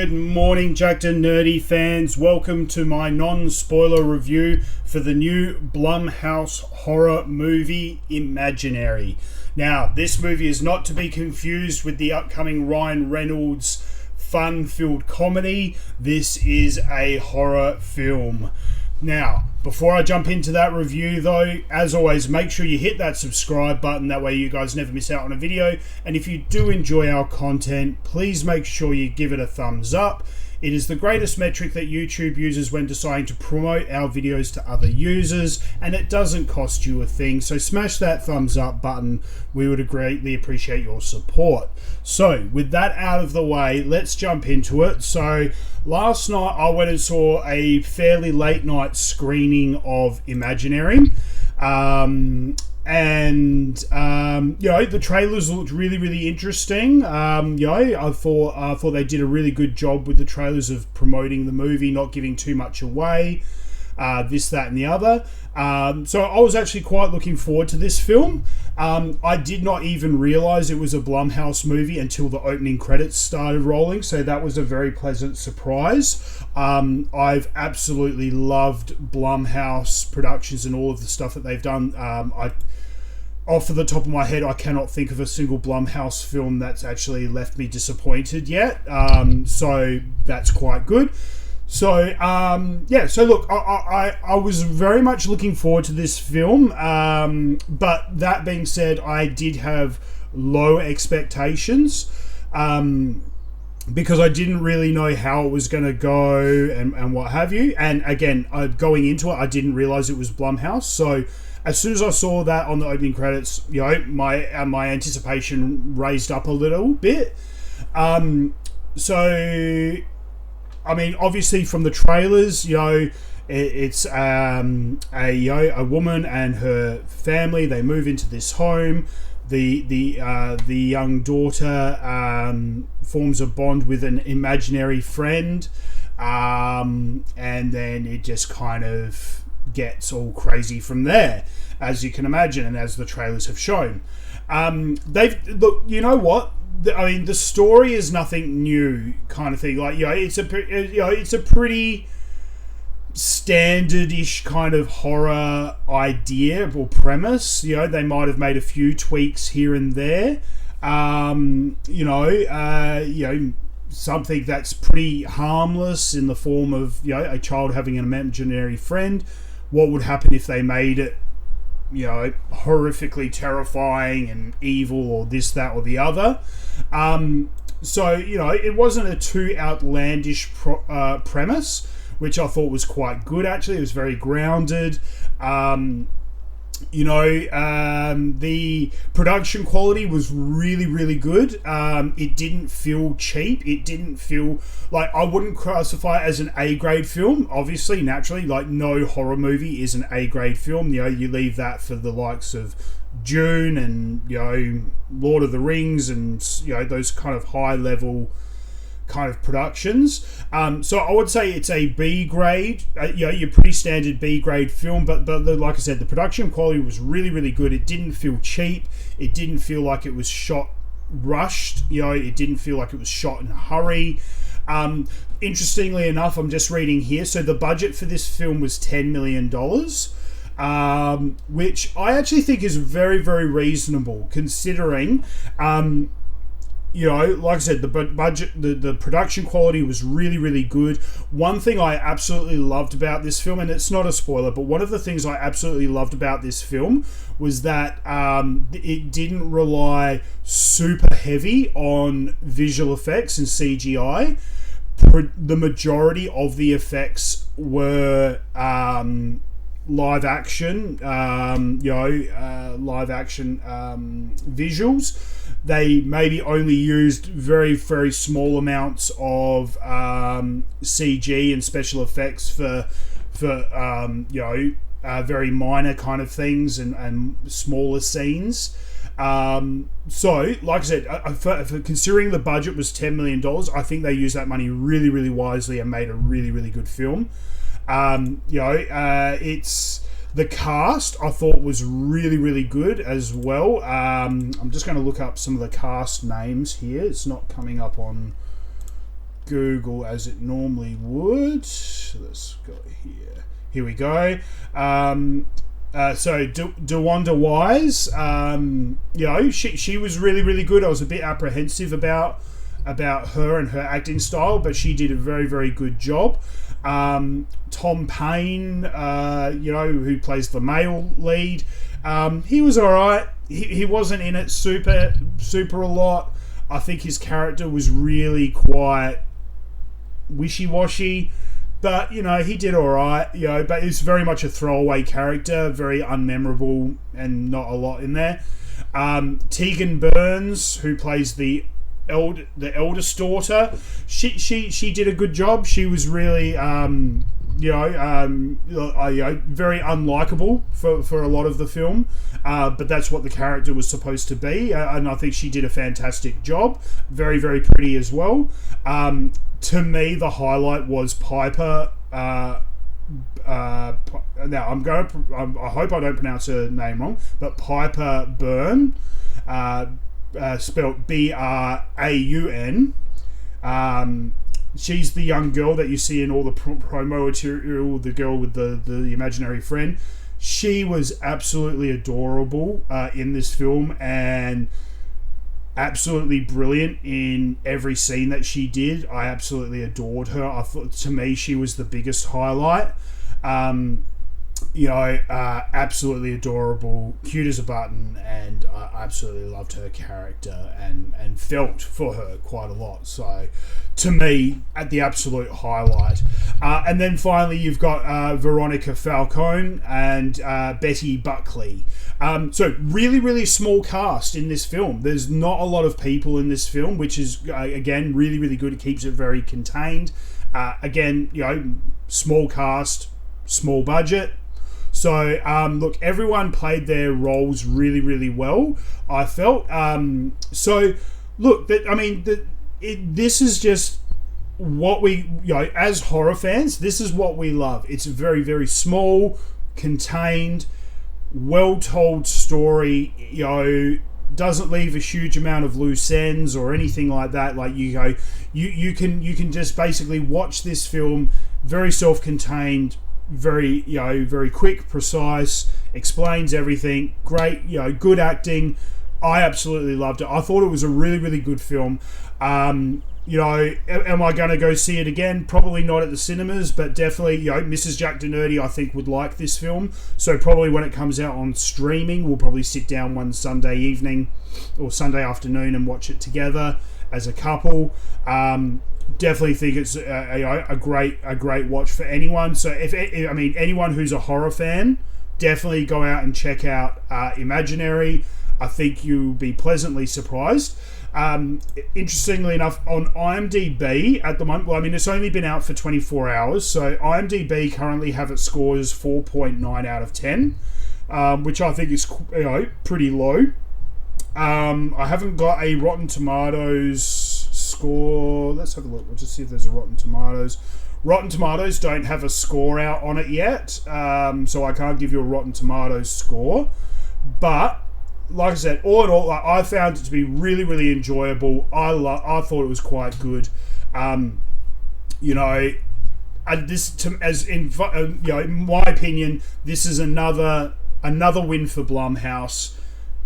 Good morning, Jackednnerdy fans. Welcome to my non-spoiler review for the new Blumhouse horror movie, Imaginary. Now, this movie is not to be confused with the upcoming Ryan Reynolds fun-filled comedy. This is a horror film. Now, before I jump into that review though, as always, make sure you hit that subscribe button. That way you guys never miss out on a video. And if you do enjoy our content, please make sure you give it a thumbs up. It is the greatest metric that YouTube uses when deciding to promote our videos to other users, and it doesn't cost you a thing. So smash that thumbs up button. We would greatly appreciate your support. So with that out of the way, let's jump into it. So last night I went and saw a fairly late night screening of Imaginary. The trailers looked really interesting. I thought they did a really good job with the trailers of promoting the movie, not giving too much away, this, that, and the other. So I was actually quite looking forward to this film. I did not even realize it was a Blumhouse movie until the opening credits started rolling, so that was a very pleasant surprise. I've absolutely loved Blumhouse Productions and all of the stuff that they've done. Off the top of my head, I cannot think of a single Blumhouse film that's actually left me disappointed yet. So that's quite good. So, so look, I was very much looking forward to this film. But that being said, I did have low expectations. Because I didn't really know how it was going to go and what have you. And again, going into it, I didn't realize it was Blumhouse. So as soon as I saw that on the opening credits, my anticipation raised up a little bit. Obviously from the trailers, it's a woman and her family. They move into this home. The young daughter forms a bond with an imaginary friend, and then it just kind of gets all crazy from there, as you can imagine, and as the trailers have shown. The story is nothing new, kind of thing. It's a pretty standard-ish kind of horror idea or premise. They might have made a few tweaks here and there. Something that's pretty harmless in the form of a child having an imaginary friend. What would happen if they made it horrifically terrifying and evil, or this, that, or the other? It wasn't a too outlandish premise, which I thought was quite good, actually. It was very grounded. The production quality was really good. It didn't feel cheap. It didn't feel like, I wouldn't classify it as an A-grade film. Obviously, naturally, like no horror movie is an A-grade film. You leave that for the likes of Dune and, Lord of the Rings and, those kind of high-level kind of productions. So I would say it's a B grade, your pretty standard B grade film, but like I said, the production quality was really good. It didn't feel cheap. It didn't feel like it was shot rushed. It didn't feel like it was shot in a hurry. Interestingly enough, I'm just reading here, so the budget for this film was $10 million, which I actually think is very reasonable, considering like I said, the budget, the production quality was really good. One thing I absolutely loved about this film, and it's not a spoiler, but one of the things I absolutely loved about this film was that it didn't rely super heavy on visual effects and CGI. The majority of the effects were live action visuals. They maybe only used very small amounts of CG and special effects for very minor kind of things and smaller scenes. So, like I said, for considering the budget was $10 million, I think they used that money really wisely and made a really good film. It's The cast, I thought, was really good as well. I'm just going to look up some of the cast names here. It's not coming up on Google as it normally would. Let's go here. Here we go. So DeWanda Wise, she was really, really good. I was a bit apprehensive about her and her acting style, but she did a very, very good job. Tom Payne, who plays the male lead, he was alright. He wasn't in it super a lot. I think his character was really quite wishy-washy, but he did alright. But it's very much a throwaway character, very unmemorable, and not a lot in there. Taegen Burns, who plays the eldest daughter, she did a good job. She was really very unlikable for a lot of the film, but that's what the character was supposed to be, and I think she did a fantastic job. Very, very pretty as well. To me, the highlight was Pyper. Now I hope I don't pronounce her name wrong, but Pyper Braun, spelled Braun. She's the young girl that you see in all the promo material, the girl with the imaginary friend. She was absolutely adorable in this film, and absolutely brilliant in every scene that she did. I absolutely adored her. I thought, to me, she was the biggest highlight. Absolutely adorable, cute as a button, and I absolutely loved her character and felt for her quite a lot. So, to me, at the absolute highlight. And then finally, you've got Verónica Falcón and Betty Buckley. So, really, really small cast in this film. There's not a lot of people in this film, which is, again, really, really good. It keeps it very contained. Small cast, small budget. So, look, everyone played their roles really, really well, I felt. This is just what we, as horror fans, this is what we love. It's a very, very small, contained, well-told story, doesn't leave a huge amount of loose ends or anything like that. Like, you can just basically watch this film, very self-contained, very very quick, precise, explains everything, great, good acting. I absolutely loved it. I thought it was a really, really good film. Am I going to go see it again? Probably not at the cinemas, but definitely, Mrs. Jackednnerdy, I think, would like this film. So probably when it comes out on streaming, we'll probably sit down one Sunday evening or Sunday afternoon and watch it together as a couple. Definitely think it's a great watch for anyone. So if anyone who's a horror fan, definitely go out and check out Imaginary. I think you'll be pleasantly surprised. Interestingly enough, on IMDB at the moment, it's only been out for 24 hours, so IMDB currently have its scores 4.9 out of 10, which I think is pretty low. I haven't got a Rotten Tomatoes score. Let's have a look. We'll just see if there's a Rotten Tomatoes. Rotten Tomatoes don't have a score out on it yet, so I can't give you a Rotten Tomatoes score. But like I said, all in all, I found it to be really, really enjoyable. I thought it was quite good. In my opinion, this is another win for Blumhouse.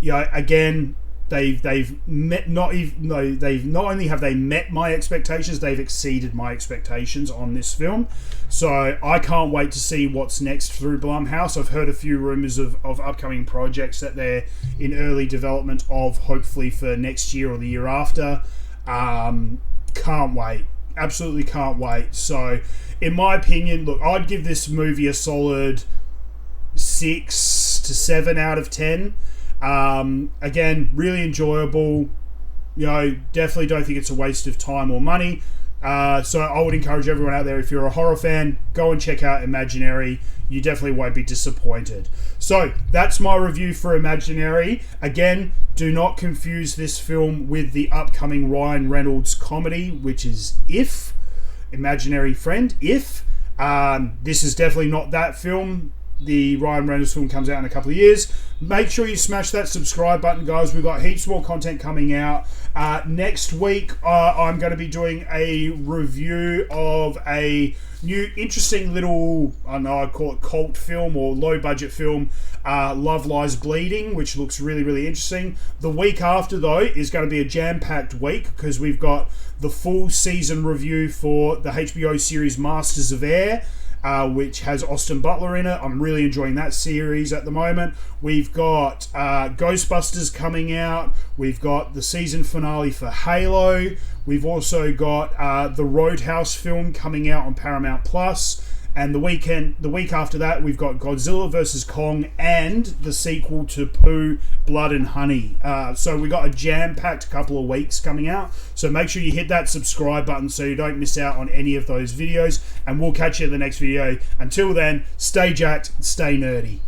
Again, they've not only have they met my expectations, they've exceeded my expectations on this film. So I can't wait to see what's next through Blumhouse. I've heard a few rumors of upcoming projects that they're in early development of, hopefully for next year or the year after. Can't wait. Absolutely can't wait. So in my opinion, look, I'd give this movie a solid 6 to 7 out of 10. Again, really enjoyable. Definitely don't think it's a waste of time or money. So I would encourage everyone out there, if you're a horror fan, go and check out Imaginary. You definitely won't be disappointed. So that's my review for Imaginary. Again, do not confuse this film with the upcoming Ryan Reynolds comedy, which is If. Imaginary Friend, If. This is definitely not that film. the Ryan Reynolds film comes out in a couple of years. Make sure you smash that subscribe button, guys. We've got heaps more content coming out. Next week, I'm going to be doing a review of a new interesting little, I don't know, I'd call it cult film or low-budget film, Love Lies Bleeding, which looks really, really interesting. The week after, though, is going to be a jam-packed week because we've got the full season review for the HBO series Masters of Air, which has Austin Butler in it. I'm really enjoying that series at the moment. We've got Ghostbusters coming out. We've got the season finale for Halo. We've also got the Roadhouse film coming out on Paramount Plus. And the week after that, we've got Godzilla vs. Kong and the sequel to Pooh, Blood and Honey. So we got a jam-packed couple of weeks coming out. So make sure you hit that subscribe button so you don't miss out on any of those videos. And we'll catch you in the next video. Until then, stay jacked, stay nerdy.